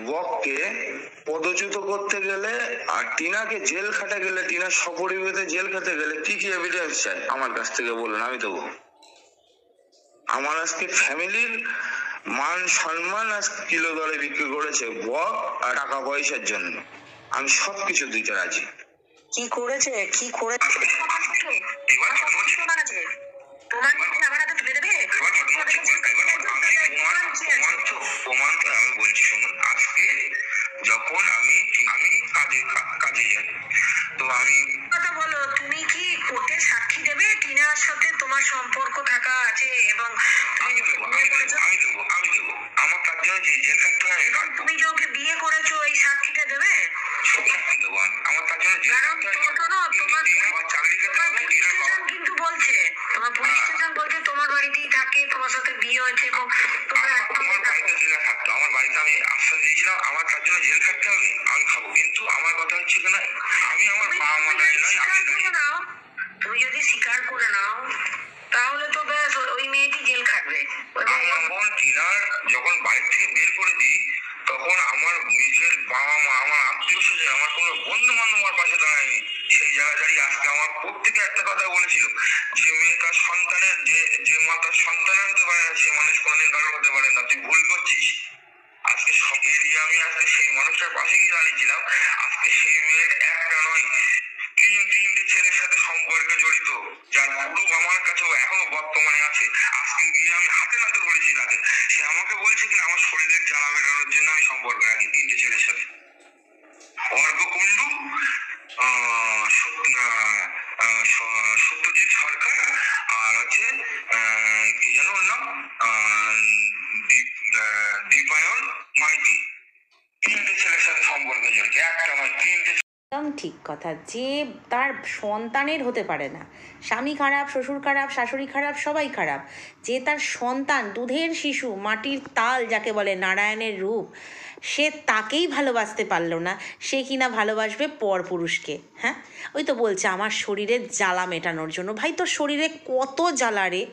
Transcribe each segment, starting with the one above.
বককে পদচ্যুত করতে গেলে আর টিনাকে জেল খাটা গেলে, টিনার সপরিবারে জেল খেতে গেলে কি কি এভিডেন্স চাই আমার কাছ থেকে বলুন, আমি দেবো। আমার আজকে ফ্যামিলির মান সম্মান আজকে কিলো দরে বিক্রি করেছে বক আর টাকা পয়সার জন্য। আমি সবকিছু দিতে রাজি। কি করেছে কি করেছে প্রমাণ তো আমি বলছি শুনুন। আজকে যখন আমি কাজে যাই, তো আমি কথা বলো, তুমি কি কোর্টে সাক্ষী দেবে টিনার সাথে তোমার সম্পর্ক থাকা আছে এবং আমি দেবো আমার তার জন্য যে জেল থাকতে হয়। তুমি যে ওকে বিয়ে করেছো এই সাক্ষীটা দেবে? সব সাক্ষী দেবো আমার তার জন্য জেল থাকতে হয়। কিন্তু বলছে তোমার পুলিশ স্টেশন বলছে তোমার বাড়িতেই থাকে, তোমার সাথে বিয়ে হয়েছে এবং আমার বাড়িতে জেলে থাকতো, আমার বাড়িতে আমি আশ্বাস দিয়েছিলাম আমার তার জন্য জেল থাকতে হবে, আমি খাবো। কিন্তু আমার কথা হচ্ছে কিনা আমি আমার বাবা মা দায়ী নয়, আমি তুমি যদি স্বীকার করে নাও তাহলে তো ব্যাস ওই মেয়েটি জেল খাটবে। যখন টিনার যখন বাড়ি থেকে বের করে দিই তখন আমার নিজের বাবা মা, আমার আত্মীয় স্বজন, আমার কোনো বন্ধু বান্ধব আমার পাশে দাঁড়ায়নি। সেই জায়গায় দাঁড়িয়ে আজকে আমার প্রত্যেকে একটা কথা বলেছিল, যে মেয়ে তার সন্তানের যে মা তার সন্তানের হতে পারে না, সে মানুষ কোনোদিন কারো হতে পারে না, তুই ভুল করছিস। আজকে সব এরিয়া আমি আজকে সেই মানুষটার পাশে গিয়ে দাঁড়িয়েছিলাম। আজকে সেই মেয়ের একটা নয় তিনটে ছেলের সাথে সম্পর্কে জড়িত, যার প্রুফ আমার কাছেও এখনো বর্তমানে আছে। আজকে গিয়ে আমি হাতে নাতে বলেছি তাকে, সে আমাকে বলছে কিনা আমার শরীরের জ্বালা মেটানোর জন্য আমি সম্পর্ক রাখি তিনটে ছেলের সাথে। অর্ঘ কুণ্ডু, সত্যজিৎ সরকার, আর হচ্ছে কি যেন ওর নাম, দীপায়ন মাইতি। তিনটে ছেলের সাথে সম্পর্ক জড়িত, একটা নয় তিনটে। একদম ঠিক কথা, যে তার সন্তানের হতে পারে না, স্বামী খারাপ, শ্বশুর খারাপ, শাশুড়ি খারাপ, সবাই খারাপ, যে তার সন্তান দুধের শিশু, মাটির তাল যাকে বলে, নারায়ণের রূপ, সে তাকেই ভালোবাসতে পারলো না, সে কিনা ভালোবাসবে পরপুরুষকে। হ্যাঁ, ওই তো বলছে আমার শরীরের জ্বালা মেটানোর জন্য। ভাই, তোর শরীরে কত জ্বালা রে,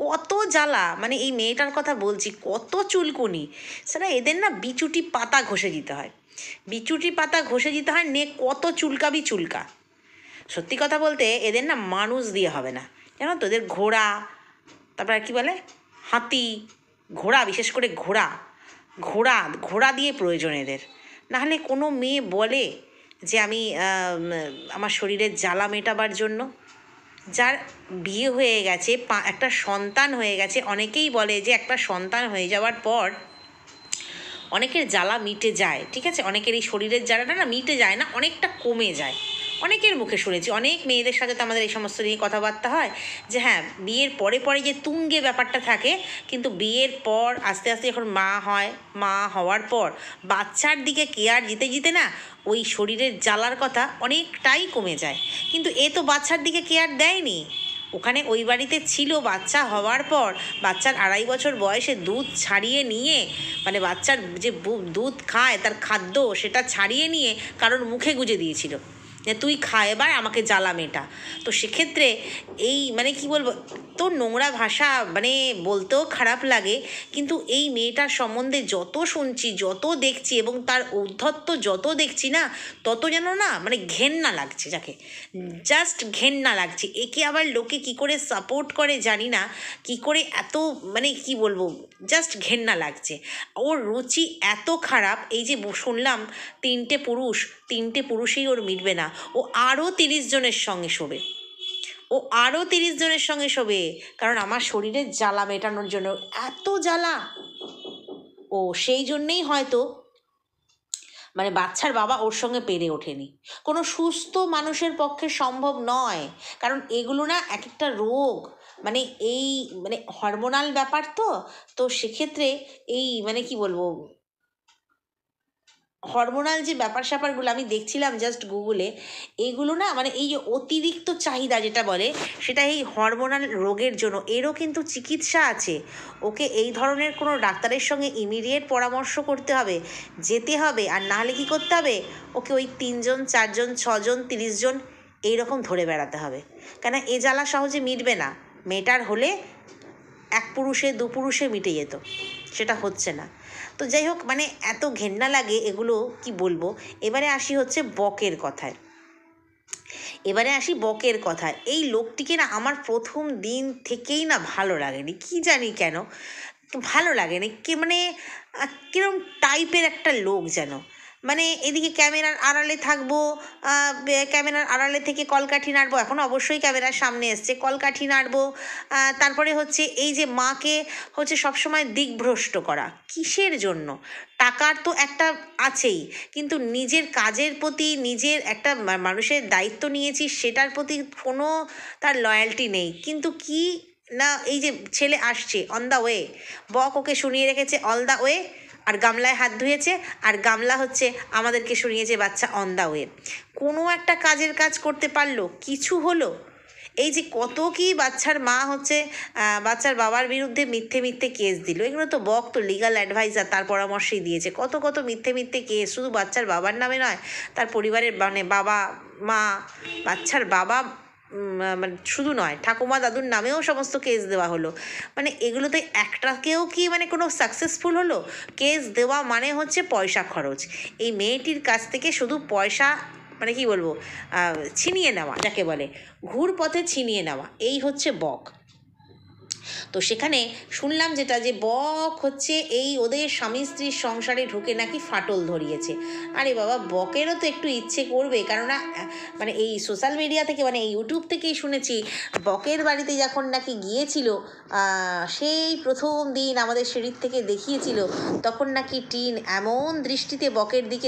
কত জ্বালা, মানে এই মেয়েটার কথা বলছি, কত চুলকুনি, সেটা এদের না বিচুটি পাতা ঘষে দিতে হয়, বিচুটি পাতা ঘষে দিতে হয়, নে কত চুলকাবি চুলকা। সত্যি কথা বলতে এদের না মানুষ দিয়ে হবে না, জানো তো, এদের ঘোড়া, তারপর কী বলে, হাতি, ঘোড়া, বিশেষ করে ঘোড়া ঘোড়া ঘোড়া দিয়ে প্রয়োজন এদের। নাহলে কোনো মেয়ে বলে যে আমি আমার শরীরের জ্বালা মেটাবার জন্য, যার বিয়ে হয়ে গেছে, একটা সন্তান হয়ে গেছে, অনেকেই বলে যে একটা সন্তান হয়ে যাওয়ার পর অনেকের জ্বালা মিটে যায়, ঠিক আছে, অনেকের এই শরীরের জ্বালাটা না মিটে যায় না, অনেকটা কমে যায়। অনেকের মুখে শুনেছি, অনেক মেয়েদের সাথে তো আমাদের এই সমস্ত নিয়ে কথাবার্তা হয়, যে হ্যাঁ বিয়ের পরে পরে যে তুঙ্গে ব্যাপারটা থাকে, কিন্তু বিয়ের পর আস্তে আস্তে যখন মা হয়, মা হওয়ার পর বাচ্চার দিকে কেয়ার দিতে দিতে না ওই শরীরের জ্বালার কথা অনেকটাই কমে যায়। কিন্তু এ তো বাচ্চার দিকে কেয়ার দেয়নি, ওখানে ওই বাড়িতে ছিল, বাচ্চা হওয়ার পর বাচ্চার 2.5 বছর বয়সে দুধ ছাড়িয়ে নিয়ে, মানে বাচ্চার যে দুধ খায় তার খাদ্য সেটা ছাড়িয়ে নিয়ে কারোর মুখে গুজে দিয়েছিল যে তুই খা এবার, আমাকে জ্বালা মেটা। তো সেক্ষেত্রে এই মানে কি বলবো, তো নোংরা ভাষা মানে বলতেও খারাপ লাগে, কিন্তু এই মেয়েটার সম্বন্ধে যত শুনছি, যত দেখছি এবং তার ঔদ্ধত্য যত দেখছি না, তত যেন না মানে ঘেন্না লাগছে, যাকে জাস্ট ঘেন্না লাগছে। একে আবার লোকে কি করে সাপোর্ট করে জানি না, কি করে এত মানে কি বলবো, জাস্ট ঘেন্না লাগছে। ওর রুচি এত খারাপ, এই যে শুনলাম 3টে পুরুষেই ওর মিটবে না, ও আরও 30 জনের সঙ্গে শোবে, ও আরও 30 জনের সঙ্গে শোবে, কারণ আমার শরীরের জ্বালা মেটানোর জন্য, এত জ্বালা। ও সেই জন্যেই হয়তো মানে বাচ্চার বাবা ওর সঙ্গে পেরে ওঠেনি। কোনো সুস্থ মানুষের পক্ষে সম্ভব নয়, কারণ এগুলো না এক একটা রোগ, মানে এই মানে হরমোনাল ব্যাপার, তো সেক্ষেত্রে এই মানে কি বলবো, হরমোনাল যে ব্যাপার স্যাপারগুলো আমি দেখছিলাম জাস্ট গুগলে, এইগুলো না মানে এই যে অতিরিক্ত চাহিদা যেটা বলে, সেটা এই হরমোনাল রোগের জন্য। এরও কিন্তু চিকিৎসা আছে, ওকে এই ধরনের কোনো ডাক্তারের সঙ্গে ইমিডিয়েট পরামর্শ করতে হবে, যেতে হবে, আর নাহলে কী করতে হবে, ওকে ওই 3 জন 4 জন 6 জন 30 জন এইরকম ধরে বেড়াতে হবে, কেন এ জ্বালা সহজে মিটবে না। মেটার হলে 1 পুরুষে 2 পুরুষে মিটে যেত, সেটা হচ্ছে না। তো যাই হোক, মানে এত ঘেন্না লাগে এগুলো, কি বলবো। এবারে আসি হচ্ছে বকের কথায়। এই লোকটিকে না আমার প্রথম দিন থেকেই না ভালো লাগেনি, কি জানি কেন ভালো লাগেনি। কি মানে কিরম টাইপের একটা লোক যেন। মানে এদিকে ক্যামেরার আড়ালে থাকবো, ক্যামেরার আড়ালে থেকে কলকাঠি নাড়বো, এখন অবশ্যই ক্যামেরার সামনে এসছে, কলকাঠি নাড়বো। তারপরে হচ্ছে এই যে মাকে হচ্ছে সবসময় দিকভ্রষ্ট করা, কিসের জন্য? টাকার তো একটা আছেই, কিন্তু নিজের কাজের প্রতি, নিজের একটা মানুষের দায়িত্ব নিয়েছি সেটার প্রতি কোনো তার লয়্যালটি নেই। কিন্তু কি না, এই যে ছেলে আসছে অন দ্য ওয়ে, বক ওকে শুনিয়ে রেখেছে অল দ্য ওয়ে, আর গামলায় হাত ধুয়েছে, আর গামলা হচ্ছে আমাদেরকে শুনিয়েছে বাচ্চা অন দ্য ওয়ে। কোনো একটা কাজের কাজ করতে পারলো, কিছু হলো? এই যে কত কি বাচ্চার মা হচ্ছে বাচ্চার বাবার বিরুদ্ধে মিথ্যে মিথ্যে কেস দিল, এগুলো তো বক তো লিগাল অ্যাডভাইজার, তার পরামর্শেই দিয়েছে। কত কত মিথ্যে মিথ্যে কেস, শুধু বাচ্চার বাবার নামে নয়, তার পরিবারের মানে বাবা মা, বাচ্চার বাবা, মানে শুধু নয়, ঠাকুমা দাদুর নামেও সমস্ত কেস দেওয়া হলো। মানে এগুলোতে একটাকেও কি মানে কোনো সাকসেসফুল হলো? কেস দেওয়া মানে হচ্ছে পয়সা খরচ। এই মেয়েটির কাছ থেকে শুধু পয়সা, মানে কি বলবো, ছিনিয়ে নেওয়া যাকে বলে, ঘুর পথে ছিনিয়ে নেওয়া, এই হচ্ছে বক। তো সেখানে শুনলাম যেটা, যে বক হচ্ছে এই ওদের স্বামী স্ত্রীর সংসারে ঢুকে নাকি ফাটল ধরিয়েছে। আরে বাবা, বকেরও তো একটু ইচ্ছে করবে, কেননা মানে এই সোশ্যাল মিডিয়া থেকে, মানে এই ইউটিউব থেকেই শুনেছি বকের বাড়িতে যখন নাকি গিয়েছিল, সেই প্রথম দিন আমাদের সিঁড়ির থেকে দেখিয়েছিল, তখন নাকি টিন এমন দৃষ্টিতে বকের দিকে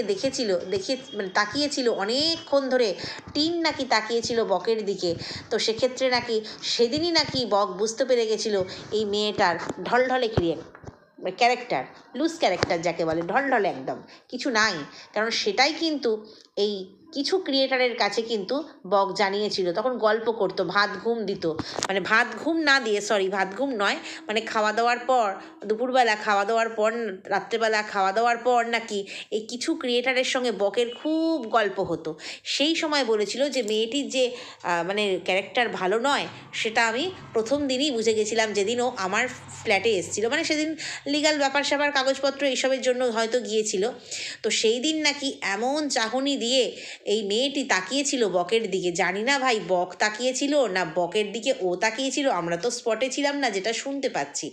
মানে তাকিয়েছিল অনেকক্ষণ ধরে, টিন নাকি তাকিয়েছিল বকের দিকে। তো সেক্ষেত্রে নাকি সেদিনই নাকি বক বুঝতে পেরে গেছিল এই মেয়েটার ঢলঢলে ক্যারেক্টার, লুজ ক্যারেক্টার যাকে বলে, ঢলঢলে একদম কিছু নাই। কারণ সেটাই কিন্তু এই কিছু ক্রিয়েটারের কাছে কিন্তু বক জানিয়েছিল। তখন গল্প করতো, ভাত ঘুম দিত, মানে ভাত ঘুম না দিয়ে, ভাত ঘুম নয়, মানে খাওয়া দাওয়ার পর, দুপুরবেলা খাওয়া দাওয়ার পর, রাত্রেবেলা খাওয়া দাওয়ার পর নাকি এই কিছু ক্রিয়েটারের সঙ্গে বকের খুব গল্প হতো। সেই সময় বলেছিল যে মেয়েটির যে মানে ক্যারেক্টার ভালো নয়, সেটা আমি প্রথম দিনই বুঝে গেছিলাম, যেদিন ও আমার ফ্ল্যাটে এসেছিলো। মানে সেদিন লিগাল ব্যাপার স্যাপার, কাগজপত্র এইসবের জন্য হয়তো গিয়েছিল। তো সেই দিন নাকি এমন চাহনি দিয়ে এই মেয়েটি তাকিয়েছিল বকের দিকে। জানি না ভাই, বক তাকিয়েছিল না বকের দিকে ও তাকিয়েছিল, আমরা তো স্পটে ছিলাম না, যেটা শুনতে পাচ্ছি।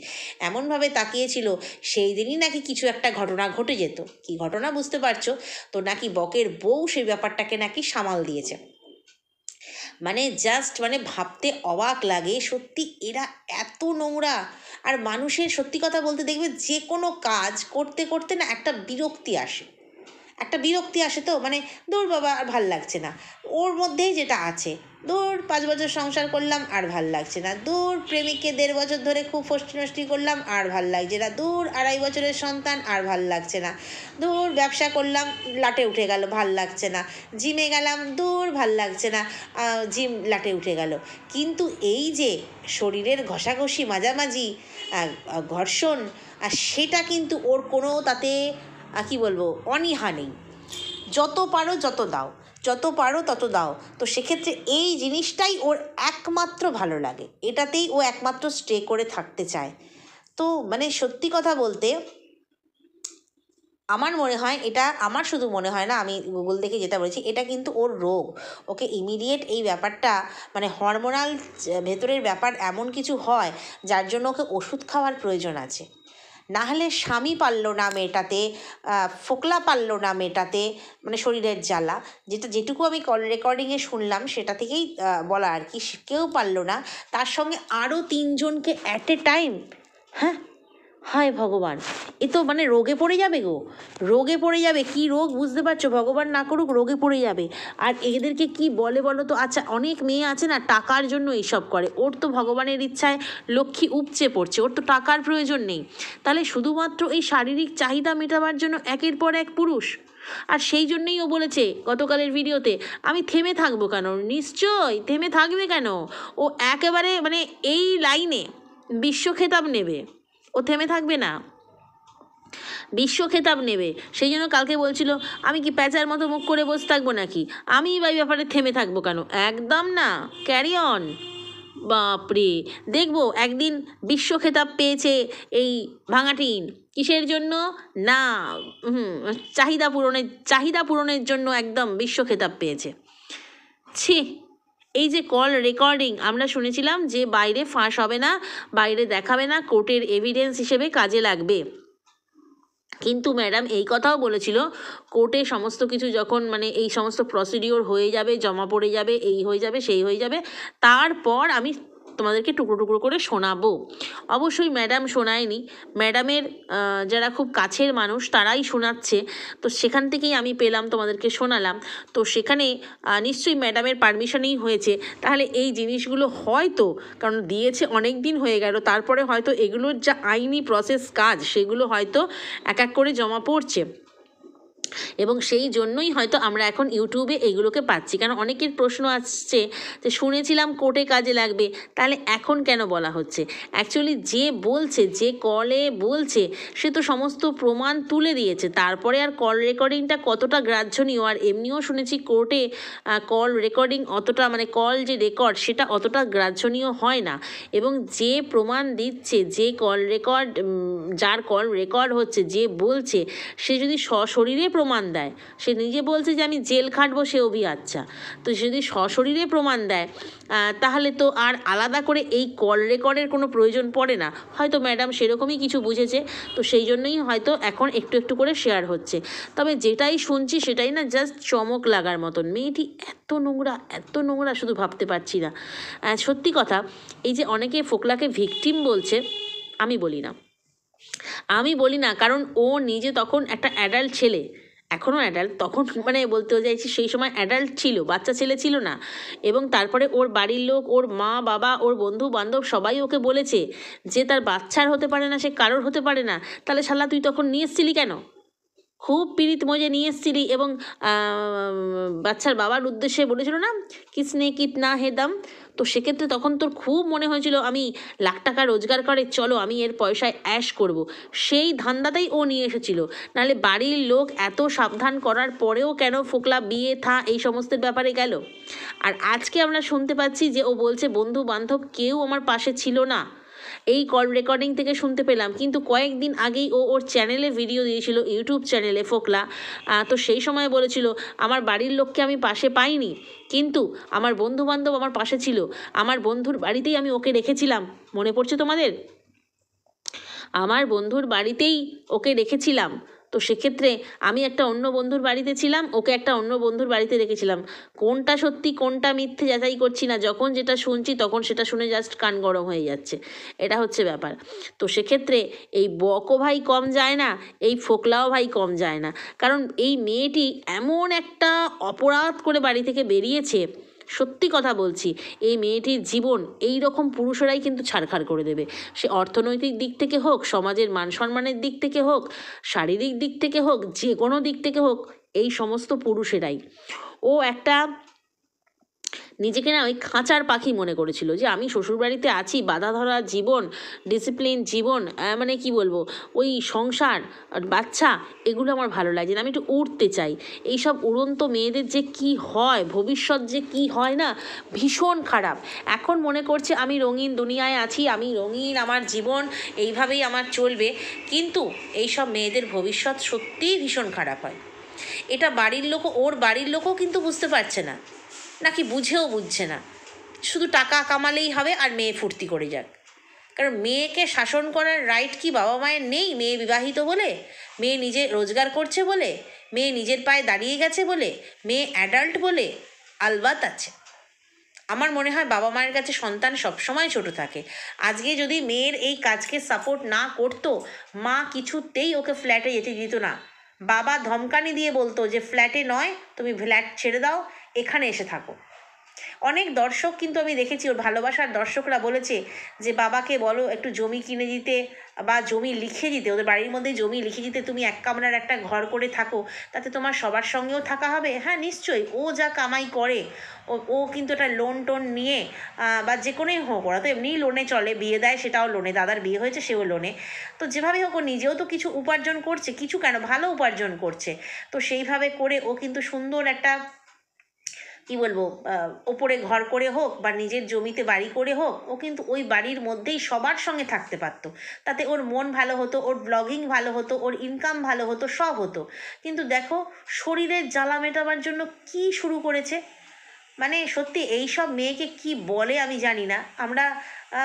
এমনভাবে তাকিয়েছিল, সেই দিনই নাকি কিছু একটা ঘটনা ঘটে যেত। কি ঘটনা বুঝতে পারছো তো? নাকি বকের বউ সেই ব্যাপারটাকে নাকি সামাল দিয়েছে। মানে জাস্ট মানে ভাবতে অবাক লাগে, সত্যি এরা এত নোংরা। আর মানুষের সত্যি কথা বলতে দেখবে, যে কোনো কাজ করতে করতে না একটা বিরক্তি আসে, তো মানে দূর বাবা আর ভাল লাগছে না, ওর মধ্যেই যেটা আছে, দূর 5 বছর সংসার করলাম আর ভাল লাগছে না, দূর প্রেমিককে 1.5 বছর ধরে খুব ফষ্টি নষ্টি করলাম আর ভাল লাগছে না, দূর 2.5 বছরের সন্তান আর ভাল লাগছে না, দূর ব্যবসা করলাম লাটে উঠে গেল ভাল লাগছে না, জিমে গেলাম দূর ভাল লাগছে না, জিম লাটে উঠে গেল। কিন্তু এই যে শরীরের ঘষাঘষি, মাঝামাঝি, ঘর্ষণ, আর সেটা কিন্তু ওর কোনো তাতে কি বলবো, অনীহা নেই। যত পারো তত দাও। তো সেক্ষেত্রে এই জিনিসটাই ওর একমাত্র ভালো লাগে, এটাতেই ও একমাত্র স্টে করে থাকতে চায়। তো মানে সত্যি কথা বলতে আমার মনে হয়, এটা আমার শুধু মনে হয় না, আমি গুগল দেখে যেটা বলেছি, এটা কিন্তু ওর রোগ। ওকে ইমিডিয়েট এই ব্যাপারটা, মানে হরমোনাল ভেতরের ব্যাপার এমন কিছু হয়, যার জন্য ওকে ওষুধ খাওয়ার প্রয়োজন আছে। না হলে স্বামী পারল না মেটাতে, ফোকলা পারল না মেটাতে, মানে শরীরের জ্বালা, যেটুকু আমি কল রেকর্ডিংয়ে শুনলাম সেটা থেকেই বলা আর কি, কেউ পারল না। তার সঙ্গে আরও 3 জনকে অ্যাট এ টাইম। হ্যাঁ, হায় ভগবান, এ তো মানে রোগে পড়ে যাবে গো, কী রোগ বুঝতে পারছো? ভগবান না করুক, রোগে পড়ে যাবে। আর এদেরকে কি বলে বলো তো? আচ্ছা, অনেক মেয়ে আছে না টাকার জন্য এইসব করে, ওর তো ভগবানের ইচ্ছায় লক্ষ্মী উপচে পড়ছে, ওর তো টাকার প্রয়োজন নেই, তাহলে শুধুমাত্র এই শারীরিক চাহিদা মেটাবার জন্য একের পর এক পুরুষ। আর সেই জন্যই ও বলেছে গতকালের ভিডিওতে, আমি থেমে থাকবো কেন? নিশ্চয়ই থেমে থাকবে কেন? ও একেবারে মানে এই লাইনে বিশ্ব খেতাব নেবে, ও থেমে থাকবে না, বিশ্ব খেতাব নেবে। সেই জন্য কালকে বলছিল, আমি কি প্যাঁচার মতো মুখ করে বসে থাকবো নাকি, আমি এই ব্যাপারে থেমে থাকবো কেন? একদম না, ক্যারি অন। বাপরে, দেখবো একদিন বিশ্ব খেতাব পেয়েছে এই ভাঙাটিন, কিসের জন্য না, চাহিদা পূরণের জন্য একদম বিশ্ব খেতাব পেয়েছে। ছি, এই যে কল রেকর্ডিং আমরা শুনেছিলাম যে বাইরে ফাঁস হবে না, বাইরে দেখাবে না, কোর্টের এভিডেন্স হিসেবে কাজে লাগবে, কিন্তু ম্যাডাম এই কথাও বলেছিল কোর্টে সমস্ত কিছু যখন মানে এই সমস্ত প্রসিডিওর হয়ে যাবে, জমা পড়ে যাবে, এই হয়ে যাবে সেই হয়ে যাবে, তারপর আমি তোমাদেরকে টুকরো টুকরো করে শোনাবো। অবশ্যই ম্যাডাম শোনায়নি, ম্যাডামের যারা খুব কাছের মানুষ তারাই শোনাচ্ছে, তো সেখান থেকেই আমি পেলাম, তোমাদেরকে শোনালাম। তো সেখানে নিশ্চয়ই ম্যাডামের পারমিশনেই হয়েছে, তাহলে এই জিনিসগুলো হয়তো, কারণ দিয়েছে অনেক দিন হয়ে গেল, তারপরে হয়তো এগুলোর যা আইনি প্রসেস কাজ সেগুলো হয়তো এক এক করে জমা পড়ছে, এবং সেই জন্যই হয়তো আমরা এখন ইউটিউবে এইগুলোকে পাচ্ছি। কারণ অনেকের প্রশ্ন আসছে যে শুনেছিলাম কোর্টে কাজে লাগবে, তাহলে এখন কেন বলা হচ্ছে? অ্যাকচুয়ালি যে বলছে, যে কলে বলছে, সে তো সমস্ত প্রমাণ তুলে দিয়েছে, তারপরে আর কল রেকর্ডিংটা কতটা গ্রাহ্যনীয়, আর এমনিও শুনেছি কোর্টে কল রেকর্ডিং অতটা মানে কল যে রেকর্ড সেটা অতটা গ্রাহ্যনীয় হয় না, এবং যে প্রমাণ দিচ্ছে, যে কল রেকর্ড, যার কল রেকর্ড হচ্ছে, যে বলছে, সে যদি সশরীরে প্রমাণ দেয়, সে নিজে বলছে যে আমি জেল খাটবো, সে অভিয়াচ্ছা, তো যদি সশরীরে প্রমাণ দেয় তাহলে তো আর আলাদা করে এই কল রেকর্ডের কোনো প্রয়োজন পড়ে না। হয়তো ম্যাডাম সেরকমই কিছু বুঝেছে, তো সেই জন্যই হয়তো এখন একটু একটু করে শেয়ার হচ্ছে। তবে যেটাই শুনছি সেটাই না জাস্ট চমক লাগার মতন, মেয়েটি এত নোংরা শুধু ভাবতে পারছি না। সত্যি কথা, এই যে অনেকে ফোকলাকে ভিকটিম বলছে, আমি বলি না, কারণ ও নিজে তখন একটা অ্যাডাল্ট ছেলে, এখনও অ্যাডাল্ট, তখন মানে বলতে চাইছি সেই সময় অ্যাডাল্ট ছিল, বাচ্চা ছেলে ছিল না, এবং তারপরে ওর বাড়ির লোক, ওর মা বাবা, ওর বন্ধু বান্ধব সবাই ওকে বলেছে যে তার বাচ্চার হতে পারে না, সে কারোর হতে পারে না, তাহলে শালা তুই তখন নিয়ে এসছিলি কেন? খুব পীড়িত মজে নিয়ে এসছিলি, এবং বাচ্চার বাবার উদ্দেশ্যে বলেছিল না কিসনে কিতনা হে দাম, তো সেক্ষেত্রে তখন তোর খুব মনে হয়েছিল আমি লাখ টাকা রোজগার করে, চলো আমি এর পয়সায় অ্যাশ করব, সেই ধান্দাতেই ও নিয়ে এসেছিল। নাহলে বাড়ির লোক এত সাবধান করার পরেও কেন ফোকলা বিয়ে থা এই সমস্তের ব্যাপারে গেল? আর আজকে আমরা শুনতে পাচ্ছি যে ও বলছে বন্ধু বান্ধব কেউ আমার পাশে ছিল না, এই কল রেকর্ডিং থেকে শুনতে পেলাম। কিন্তু কয়েকদিন আগেই ওর চ্যানেলে ভিডিও দিয়েছিল, ইউটিউব চ্যানেলে ফোকলা, তো সেই সময় বলেছিল আমার বাড়ির লোককে আমি পাশে পাইনি, কিন্তু আমার বন্ধু বান্ধব আমার পাশে ছিল, আমার বন্ধুর বাড়িতেই আমি ওকে রেখেছিলাম। মনে পড়ছে তোমাদের? আমার বন্ধুর বাড়িতেই ওকে রেখেছিলাম, তো সেক্ষেত্রে আমি একটা অন্য বন্ধুর বাড়িতে ছিলাম, ওকে একটা অন্য বন্ধুর বাড়িতে রেখেছিলাম। কোনটা সত্যি কোনটা মিথ্যে যাচাই করছি না, যখন যেটা শুনছি তখন সেটা শুনে জাস্ট কান গরম হয়ে যাচ্ছে, এটা হচ্ছে ব্যাপার। তো সেক্ষেত্রে এই বকও ভাই কম যায় না, এই ফোকলাও ভাই কম যায় না, কারণ এই মেয়েটি এমন একটা অপরাধ করে বাড়ি থেকে বেরিয়েছে, সত্যি কথা বলছি, এই মেয়েটির জীবন এই রকম পুরুষেরাই কিন্তু ছারখার করে দেবে, সে অর্থনৈতিক দিক থেকে হোক, সমাজের মান সম্মানের দিক থেকে হোক, শারীরিক দিক থেকে হোক, যে কোনো দিক থেকে হোক, এই সমস্ত পুরুষেরাই। ও একটা নিজেকে না ওই খাঁচার পাখি মনে করেছিল, যে আমি শ্বশুরবাড়িতে আছি, বাধা ধরা জীবন, ডিসিপ্লিন জীবন, মানে কি বলবো, ওই সংসার বাচ্চা এগুলো আমার ভালো লাগে না, আমি একটু উড়তে চাই। এইসব উড়ন্ত মেয়েদের যে কি হয়, ভবিষ্যৎ যে কি হয় না, ভীষণ খারাপ। এখন মনে করছে আমি রঙিন দুনিয়ায় আছি, আমি রঙিন, আমার জীবন এইভাবেই আমার চলবে, কিন্তু এইসব মেয়েদের ভবিষ্যৎ সত্যিই ভীষণ খারাপ হয়। এটা বাড়ির লোকও, ওর বাড়ির লোকও কিন্তু বুঝতে পারছে না, নাকি বুঝছে না, শুধু টাকা কামালেই হবে আর মেয়ে ফুর্তি করে যাক। কারণ মেয়েকে শাসন করার রাইট কি বাবা মায়ের নেই? মেয়ে বিবাহিত বলে, মেয়ে নিজে রোজগার করছে বলে, মেয়ে নিজের পায়ে দাঁড়িয়ে গেছে বলে, মেয়ে অ্যাডাল্ট বলে? আলবাত আছে। আমার মনে হয় বাবা মায়ের কাছে সন্তান সবসময় ছোট থাকে। আজকে যদি মেয়ের এই কাজকে সাপোর্ট না করতো, মা কিছুতেই ওকে ফ্ল্যাটে যেতে দিত না। বাবা ধমকানি দিয়ে বলতো যে ফ্ল্যাটে নয়, তুমি ফ্ল্যাট ছেড়ে দাও, এখানে এসে থাকো। অনেক দর্শক কিন্তু আমি দেখেছি, ওর ভালোবাসার দর্শকরা বলেছে যে বাবাকে বলো একটু জমি কিনে দিতে বা জমি লিখে দিতে, ওদের বাড়ির মধ্যে জমি লিখে দিতে, তুমি এক কামরার একটা ঘর করে থাকো, তাতে তোমার সবার সঙ্গেও থাকা হবে। হ্যাঁ নিশ্চয়ই, ও যা কামাই করে, ও কিন্তু একটা লোন টোন নিয়ে বা যে কোনোই হোক, ওরা তো এমনিই লোনে চলে, বিয়ে দেয় সেটাও লোনে, দাদার বিয়ে হয়েছে সেও লোনে, তো যেভাবেই হোক ও নিজেও তো কিছু উপার্জন করছে, কিছু কেন ভালো উপার্জন করছে, তো সেইভাবে করে ও কিন্তু সুন্দর একটা কি বলবো, ওপরে ঘর করে হোক বা নিজের জমিতে বাড়ি করে হোক, ও কিন্তু ওই বাড়ির মধ্যেই সবার সঙ্গে থাকতে পারতো। তাতে ওর মন ভালো হতো, ওর ব্লগিং ভালো হতো, ওর ইনকাম ভালো হতো, সব হতো। কিন্তু দেখো শরীরের জ্বালা মেটাবার জন্য কি শুরু করেছে। মানে সত্যি এই সব মেয়েকে কি বলে আমি জানি না। আমরা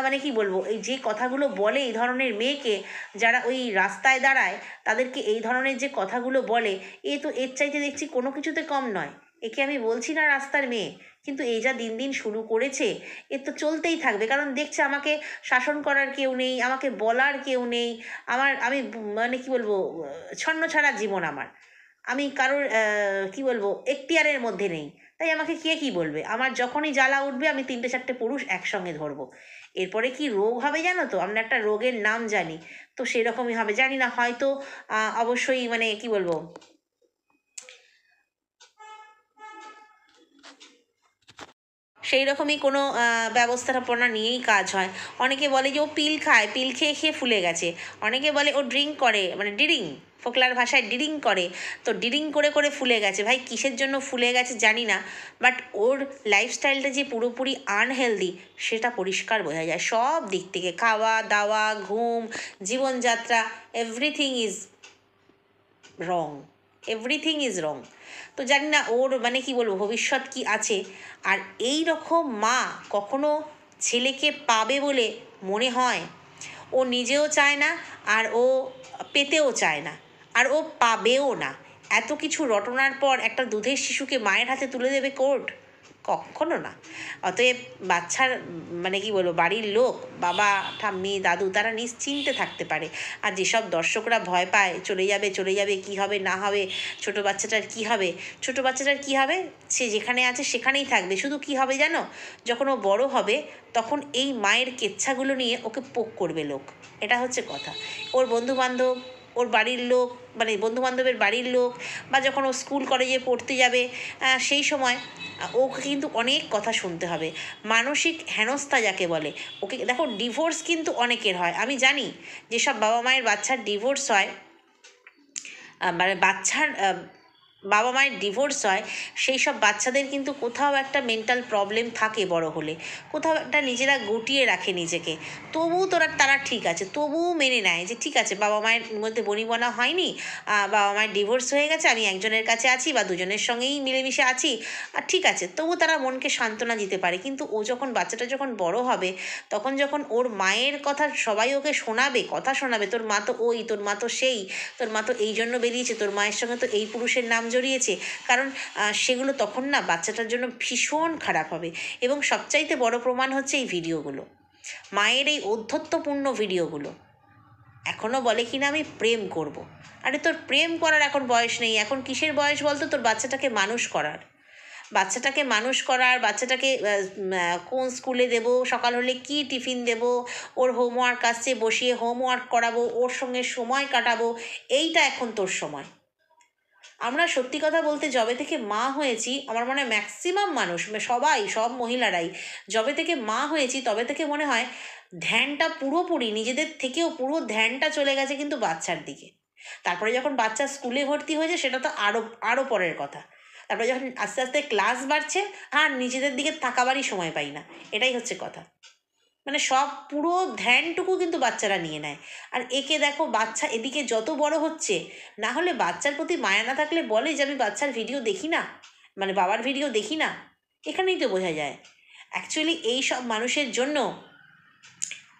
মানে কি বলবো, এই যে কথাগুলো বলে এই ধরনের মেয়েকে, যারা ওই রাস্তায় দাঁড়ায় তাদেরকে এই ধরনের যে কথাগুলো বলে, এ তো এর চাইতে দেখছি কোনো কিছুতে কম নয়। একে আমি বলছি না রাস্তার মেয়ে, কিন্তু এই যা দিন দিন শুরু করেছে এ তো চলতেই থাকবে। কারণ দেখছে আমাকে শাসন করার কেউ নেই, আমাকে বলার কেউ নেই। আমি মানে কি বলবো, ছন্ন ছাড়া জীবন আমার। আমি কারোর কি বলবো এখতিয়ারের মধ্যে নেই। তাই আমাকে কে কি বলবে? আমার যখনই জ্বালা উঠবে আমি 3-4টে পুরুষ একসঙ্গে ধরবো। এরপরে কি রোগ হবে জানো তো? আমরা একটা রোগের নাম জানি, তো সেরকমই হবে। জানি না, হয়তো অবশ্যই মানে কি বলবো, সেই রকমই কোনো ব্যবস্থাপনা নিয়েই কাজ হয়। অনেকে বলে যে ও পিল খায়, পিল খেয়ে খেয়ে ফুলে গেছে। অনেকে বলে ও ড্রিঙ্ক করে, মানে ডিরিং, ফোকলার ভাষায় ডিরিং করে, তো ডিরিং করে করে ফুলে গেছে। ভাই কিসের জন্য ফুলে গেছে জানি না, বাট ওর লাইফস্টাইলটা যে পুরোপুরি আনহেলদি সেটা পরিষ্কার বোঝা যায় সব দিক থেকে। খাওয়া দাওয়া, ঘুম, জীবনযাত্রা, everything is wrong, everything is wrong. তো জানি না ওর মানে কি বলবো ভবিষ্যৎ কি আছে। আর এই রকম মা কখনো ছেলেকে পাবে বলে মনে হয়? ও নিজেও চায় না, আর ও পেতেও চায় না, আর ও পাবেও না। এত কিছু রটনার পর একটা দুধের শিশুকে মায়ের হাতে তুলে দেবে কোর্ট? কখনো না। অতএব বাচ্চার মানে কি বলবো বাড়ির লোক, বাবা ঠাম্মি দাদু, তারা নিশ্চিন্তে থাকতে পারে। আর যেসব দর্শকরা ভয় পায় চলে যাবে চলে যাবে, কি হবে না হবে, ছোট বাচ্চাটার কি হবে, ছোট বাচ্চাটার কি হবে, সে যেখানে আছে সেখানেই থাকবে। শুধু কি হবে জানো, যখন ও বড় হবে তখন এই মায়ের কেচ্ছাগুলো নিয়ে ওকে পোক করবে লোক। এটা হচ্ছে কথা। ওর বন্ধুবান্ধব, ওর বাড়ির লোক, মানে বন্ধুবান্ধবের বাড়ির লোক, বা যখন ও স্কুল কলেজে পড়তে যাবে সেই সময় ওকে কিন্তু অনেক কথা শুনতে হবে। মানসিক হেনস্থা যাকে বলে। ওকে দেখো, ডিভোর্স কিন্তু অনেকের হয়। আমি জানি যেসব বাবা মায়ের বাচ্চার ডিভোর্স হয়, মানে বাচ্চার বাবা মায়ের ডিভোর্স হয়, সেই সব বাচ্চাদের কিন্তু কোথাও একটা মেন্টাল প্রবলেম থাকে বড় হলে, কোথাও একটা নিজেরা গুটিয়ে রাখে নিজেকে। তবুও তারা ঠিক আছে, তবুও মেনে নেয় যে ঠিক আছে বাবা মায়ের মধ্যে বনিবনা হয়নি, বাবা মায়ের ডিভোর্স হয়ে গেছে, আমি একজনের কাছে আছি বা দুজনের সঙ্গেই মিলেমিশে আছি, আর ঠিক আছে, তবু তারা মনকে সান্ত্বনা দিতে পারে। কিন্তু ও যখন বাচ্চাটা যখন বড় হবে, তখন যখন ওর মায়ের কথা সবাই ওকে শোনাবে, কথা শোনাবে, তোর মা তো ওই, তোর মা তো সেই, তোর মা তো এই জন্য বেরিয়েছে, তোর মায়ের সঙ্গে তো এই পুরুষের নাম জড়িয়েছে, কারণ সেগুলো তখন না বাচ্চাটার জন্য ভীষণ খারাপ হবে। এবং সবচাইতে বড় প্রমাণ হচ্ছে এই ভিডিওগুলো, মায়ের এই ঔদ্ধত্যপূর্ণ ভিডিওগুলো। এখনও বলে কি না আমি প্রেম করব। আরে তোর প্রেম করার এখন বয়স নেই। এখন কিসের বয়স বলতো? তোর বাচ্চাটাকে মানুষ করার, বাচ্চাটাকে কোন স্কুলে দেব, সকাল হলে কি টিফিন দেব, ওর হোমওয়ার্ক আসছে বসিয়ে হোমওয়ার্ক করাবো, ওর সঙ্গে সময় কাটাবো, এইটা এখন তোর সময়। আমরা সত্যি কথা বলতে যবে থেকে মা হয়েছি, আমার মনে হয় ম্যাক্সিমাম মানুষ, সবাই, সব মহিলারাই যবে থেকে মা হয়েছি তবে থেকে মনে হয় ধ্যানটা পুরোপুরি, নিজেদের থেকেও পুরো ধ্যানটা চলে গেছে কিন্তু বাচ্চার দিকে। তারপরে যখন বাচ্চা স্কুলে ভর্তি হয়েছে সেটা তো আরও পরের কথা। তারপরে যখন আস্তে আস্তে ক্লাস বাড়ছে, আর নিজেদের দিকে তাকাবারই সময় পাই না। এটাই হচ্ছে কথা। মানে সব পুরো ধ্যানটুকু কিন্তু বাচ্চারা নিয়ে নেয়। আর একে দেখো, বাচ্চা এদিকে যত বড় হচ্ছে, না হলে বাচ্চার প্রতি মায়া না থাকলে বলে যে আমি বাচ্চার ভিডিও দেখি না, মানে বাবার ভিডিও দেখি না। এখানেই তো বোঝা যায় অ্যাকচুয়ালি এই সব মানুষের জন্য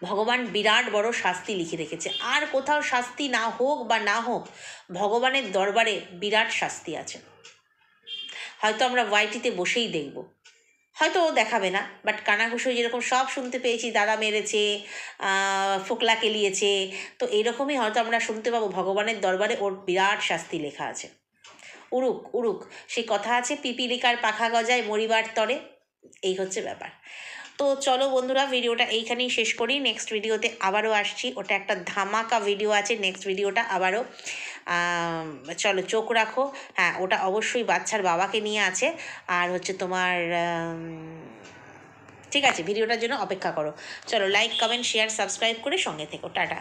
ভগবান বিরাট বড় শাস্তি লিখে রেখেছে। আর কোথাও শাস্তি না হোক বা না হোক, ভগবানের দরবারে বিরাট শাস্তি আছে। হয়তো আমরা ওয়াইটিতে বসেই দেখব, হয়তো ও দেখাবে না, বাট কানাঘুষো যেরকম সব শুনতে পেয়েছি, দাদা মেরেছে, ফোকলা কেলিয়েছে, তো এইরকমই হয়তো আমরা শুনতে পাবো ভগবানের দরবারে ওর বিরাট শাস্তি লেখা আছে। উড়ুক উড়ুক, সেই কথা আছে, পিপিলিকার পাখা গজায় মরিবার তরে। এই হচ্ছে ব্যাপার। তো চলো বন্ধুরা, ভিডিওটা এইখানেই শেষ করি। নেক্সট ভিডিওতে আবারও আসছি, ওটা একটা ধামাকা ভিডিও আছে নেক্সট ভিডিওটা আবারও। চলো চোখ রাখো। হ্যাঁ, ওটা অবশ্যই বাচ্চার বাবাকে নিয়ে আছে। আর হচ্ছে তোমার ঠিক আছে, ভিডিওটার জন্য অপেক্ষা করো। চলো লাইক কমেন্ট শেয়ার সাবস্ক্রাইব করে সঙ্গে থেকো। টাটা।